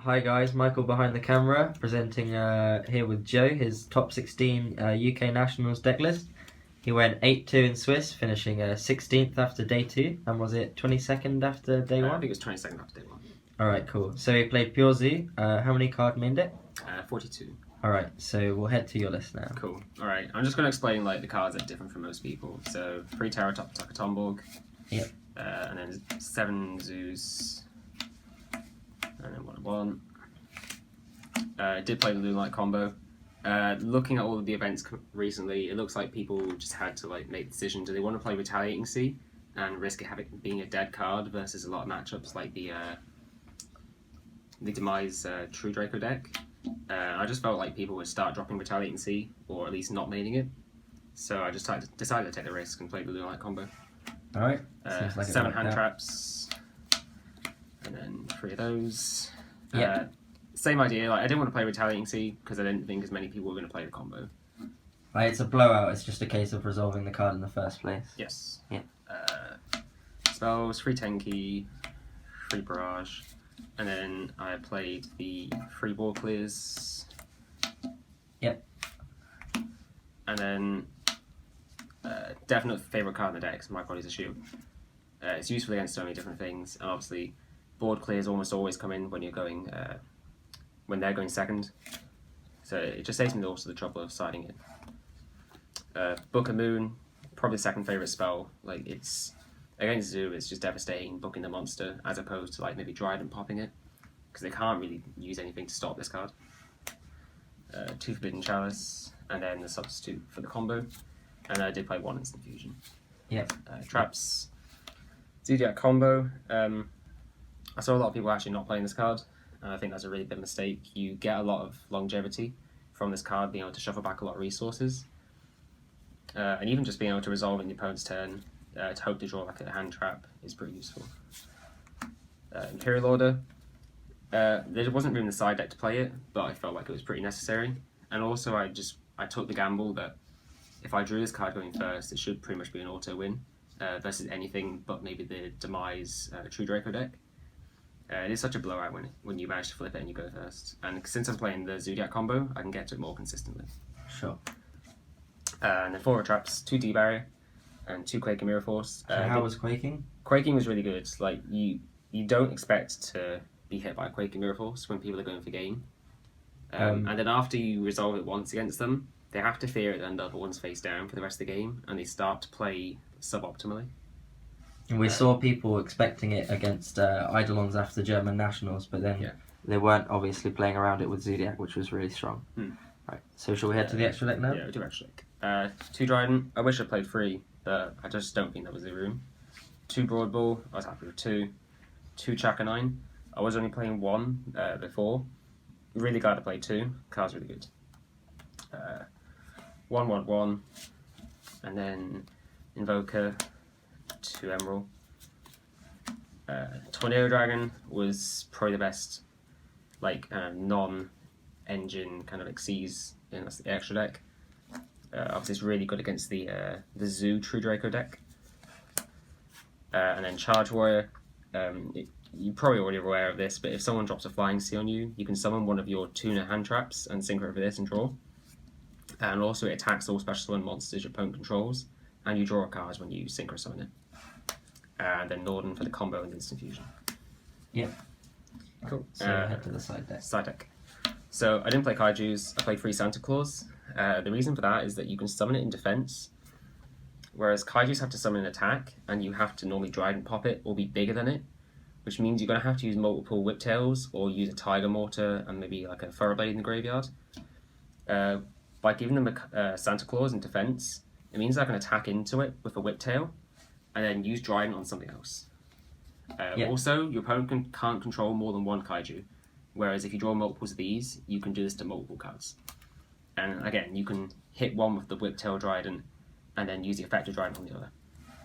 Hi guys, Michael behind the camera, presenting here with Joe, his top 16 UK Nationals deck list. He went 8-2 in Swiss, finishing 16th after day 2, and was it 22nd after day 1? I think it was 22nd after day 1. Alright, cool. So he played Pure Zoo. How many card main deck? 42. Alright, so we'll head to your list now. Cool. Alright, I'm just going to explain the cards that are different from most people. So 3 Terra Top Attacker Tomborg. Yep. And then 7 Zoos. And then 1. Did play the Moonlight combo. Looking at all of the events recently, it looks like people just had to make the decision: do they want to play Retaliating Sea and risk it being a dead card versus a lot of matchups like the Demise True Draco deck. I just felt like people would start dropping Retaliating Sea, or at least not maining it. So I just decided to take the risk and play the Moonlight combo. Alright. 7 hand traps, and then 3 of those. Yeah. Same idea. I didn't want to play Retaliating Sea because I didn't think as many people were going to play the combo. It's a blowout. It's just a case of resolving the card in the first place. Yes. Yeah. Spells, 3 Tenki, 3 Barrage, and then I played the 3 Ball Clears. Yep. And then definite favourite card in the deck is My Body's a Shield. It's useful against so many different things, and obviously board clears almost always come in when you're going when they're going second, so it just saves me also the trouble of siding it. Book of Moon, probably the second favourite spell. It's against Zoo, it's just devastating booking the monster as opposed to maybe Dryden popping it, because they can't really use anything to stop this card. 2 Forbidden Chalice, and then the substitute for the combo, and I did play 1 Instant Fusion. Yep. Traps, Zoodiac combo. I saw a lot of people actually not playing this card, and I think that's a really big mistake. You get a lot of longevity from this card, being able to shuffle back a lot of resources, and even just being able to resolve in your opponent's turn to hope to draw a hand trap is pretty useful. Imperial Order. There wasn't room in the side deck to play it, but I felt like it was pretty necessary. And also I took the gamble that if I drew this card going first, it should pretty much be an auto win versus anything but maybe the Demise True Draco deck. It is such a blowout when you manage to flip it and you go first. And since I'm playing the Zoodiac combo, I can get to it more consistently. Sure. And then 4 traps, 2 D-Barrier, and 2 Quake and Mirror Force. So how was Quaking? Quaking was really good. You don't expect to be hit by Quake and Mirror Force when people are going for game. And then after you resolve it once against them, they have to fear it and end up once face down for the rest of the game, and they start to play suboptimally. And we saw people expecting it against Eidolons after the German Nationals, but then they weren't obviously playing around it with Zoodiac, which was really strong. Right, so shall we head to the extra deck now? Yeah, we do extra deck. 2 Dryden. I wish I played 3, but I just don't think that was the room. 2 Broad Ball. I was happy with 2. 2 Chaka 9. I was only playing 1 before. Really glad to play 2. Card's really good. 1/1/1, and then Invoker, 2 Emerald. Tornado Dragon was probably the best non-engine kind of Xyz in the extra deck. Obviously it's really good against the Zoo True Draco deck. And then Charge Warrior. You're probably already aware of this, but if someone drops a Flying Sea on you, you can summon one of your Tuna hand traps and sync it over this and draw. And also it attacks all special summon monsters your opponent controls, and you draw a card when you synchro summon it. And then Norden for the combo and instant fusion. Yep. Cool. So head to the side deck. Side deck. So I didn't play Kaijus, I played 3 Santa Claus. The reason for that is that you can summon it in defense, whereas Kaijus have to summon an attack, and you have to normally Dryden pop it or be bigger than it, which means you're going to have to use multiple Whiptails or use a Tiger Mortar and maybe a Furrowblade in the graveyard. By giving them a Santa Claus in defense, it means I can attack into it with a Whiptail and then use Dryden on something else. Also, your opponent can't control more than 1 Kaiju, whereas if you draw multiples of these, you can do this to multiple cards. And again, you can hit one with the Whiptail Dryden and then use the effective Dryden on the other.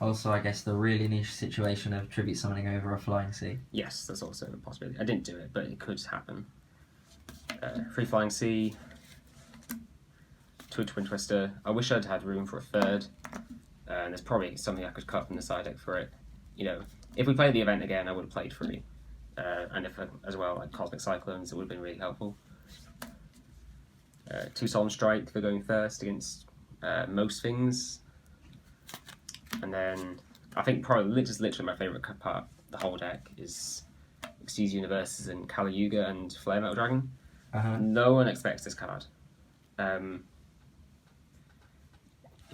Also, I guess the really niche situation of tribute summoning over a Flying Sea. Yes, that's also a possibility. I didn't do it, but it could happen. 3 Flying Sea, 2 Twin Twister. I wish I'd had room for a 3rd, and there's probably something I could cut from the side deck for it. If we played the event again, I would have played 3. and if as well like Cosmic Cyclones, it would have been really helpful. 2 Solemn Strike for going first against most things, and then I think probably just literally my favourite part of the whole deck is Xyz Universes and Kali Yuga and Flare Metal Dragon. No one expects this card. If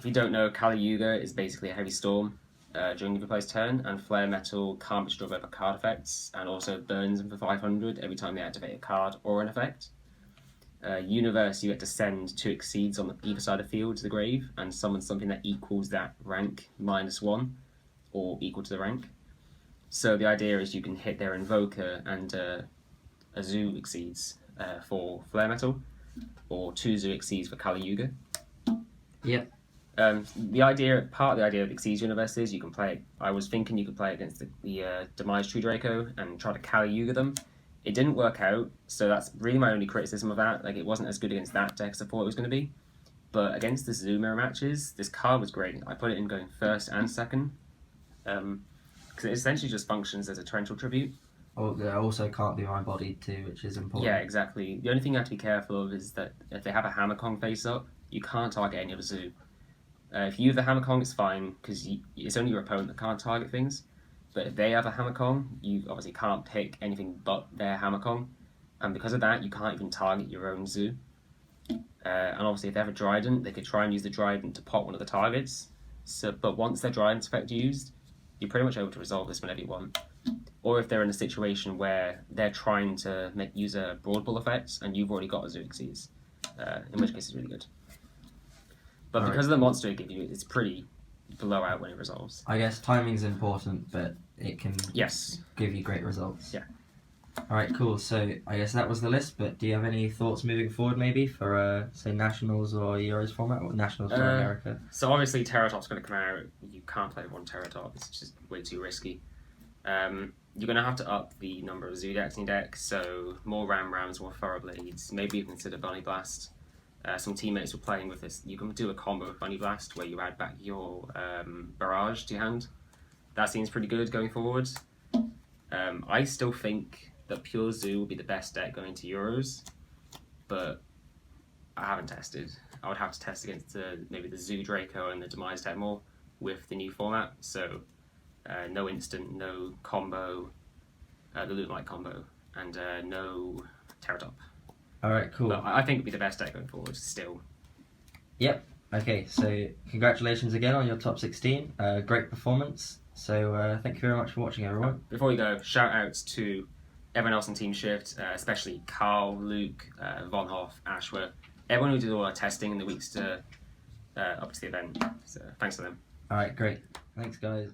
you don't know, Kali Yuga is basically a heavy storm during your player's turn, and Flare Metal can't be destroyed by card effects, and also burns them for 500 every time they activate a card or an effect. Universe, you get to send 2 Exceeds on either side of the field to the grave, and summon something that equals that rank -1, or equal to the rank. So the idea is you can hit their Invoker and a Zoo Exceeds for Flare Metal, or 2 Zoo Exceeds for Kali Yuga. Yeah. Part of the idea of Xyz Universe is you can play. I was thinking you could play against the Demise Tree Draco and try to Kali Yuga them. It didn't work out, so that's really my only criticism of that. Like, it wasn't as good against that deck as I thought it was going to be. But against the Zoo mirror matches, this card was great. I put it in going first and second, because it essentially just functions as a torrential tribute. Oh, they also can't be mind-bodied too, which is important. Yeah, exactly. The only thing you have to be careful of is that if they have a Hammer Kong face up, you can't target any other Zoo. If you have the Hammer Kong, it's fine, because it's only your opponent that can't target things. But if they have a Hammer Kong, you obviously can't pick anything but their Hammer Kong. And because of that, you can't even target your own Zoo. And obviously, if they have a Dryden, they could try and use the Dryden to pop one of the targets. But once their Dryden's effect used, you're pretty much able to resolve this whenever you want. Or if they're in a situation where they're trying to use a Broad Bull effect, and you've already got a Zoo Exceeds, in which case it's really good. But because of the monster it gives you, it's pretty blowout when it resolves. I guess timing's important, but it can give you great results. Yeah. Alright, cool. So I guess that was the list, but do you have any thoughts moving forward maybe for, say, Nationals or Euros format, or Nationals for America? So obviously Terratop's going to come out. You can't play 1 Terratop. It's just way too risky. You're going to have to up the number of Zoodiacs in your deck, so more Rams, more Thoroughblades, maybe even consider Bunny Blast. Some teammates were playing with this. You can do a combo with Bunny Blast where you add back your Barrage to your hand. That seems pretty good going forward. I still think that Pure Zoo will be the best deck going to Euros, but I haven't tested. I would have to test against maybe the Zoo Draco and the Demise deck more with the new format. So no instant, no combo, the Lunar combo, and no Terratop. Alright, cool. But I think it'd be the best deck going forward still. Yep. Okay, so congratulations again on your top 16. Great performance. So thank you very much for watching, everyone. Before we go, shout outs to everyone else in Team Shift, especially Carl, Luke, Von Hoff, Ashworth, everyone who did all our testing in the weeks up to the event. So thanks to them. Alright, great. Thanks, guys.